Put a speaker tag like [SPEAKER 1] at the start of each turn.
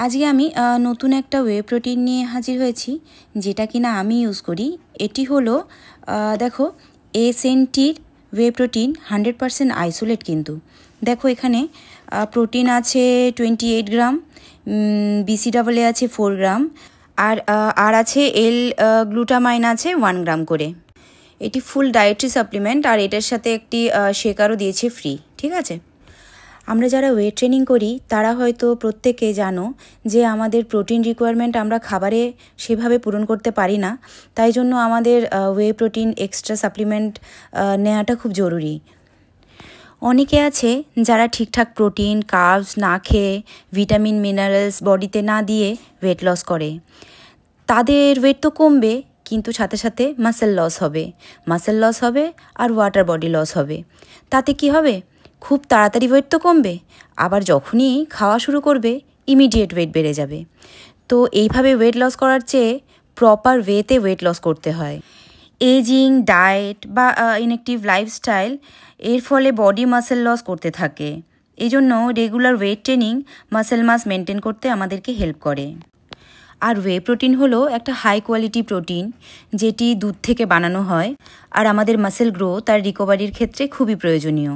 [SPEAKER 1] আজকে আমি নতুন একটা ওয়ে প্রোটিন নিয়ে হাজির হয়েছি, যেটা কিনা আমি ইউজ করি। এটি হলো দেখো এসএনটির ওয়ে প্রোটিন 100% আইসোলেট। কিন্তু দেখো এখানে প্রোটিন আছে 28 গ্রাম, BCAA আছে 4 গ্রাম, আর আছে গ্লুটামাইন আছে 1 গ্রাম করে। এটি ফুল ডায়েটরি সাপ্লিমেন্ট, আর এটার সাথে একটি শেকারও দিয়েছে ফ্রি। ঠিক আছে, আমরা যারা ওয়েট ট্রেনিং করি তারা হয়তো প্রত্যেকে জানো যে আমাদের প্রোটিন রিকোয়ারমেন্ট আমরা খাবারে সেভাবে পূরণ করতে পারি না। তাই জন্য আমাদের ওয়ে প্রোটিন এক্সট্রা সাপ্লিমেন্ট নেওয়াটা খুব জরুরি। অনেকে আছে যারা ঠিকঠাক প্রোটিন কার্বস না খেয়ে ভিটামিন মিনারেলস বডিতে না দিয়ে ওয়েট লস করে। তাদের ওয়েট তো কমবে, কিন্তু সাথে সাথে মাসেল লস হবে আর ওয়াটার বডি লস হবে। তাতে কি হবে? খুব তাড়াতাড়ি ওয়েট তো কমবে, আবার যখনই খাওয়া শুরু করবে ইমিডিয়েট ওয়েট বেড়ে যাবে। তো এইভাবে ওয়েট লস করার চেয়ে প্রপার ওয়েতে ওয়েট লস করতে হয়। এজিং, ডায়েট বা ইনঅ্যাক্টিভ লাইফস্টাইল এর ফলে বডি মাসেল লস করতে থাকে। এই জন্য regular weight training muscle mass maintain করতে আমাদেরকে হেল্প করে। আর ওয়ে প্রোটিন হলো একটা হাই কোয়ালিটি প্রোটিন, যেটি দুধ থেকে বানানো হয়, আর আমাদের মাসেল গ্রোথ আর রিকভারির ক্ষেত্রে খুবই প্রয়োজনীয়।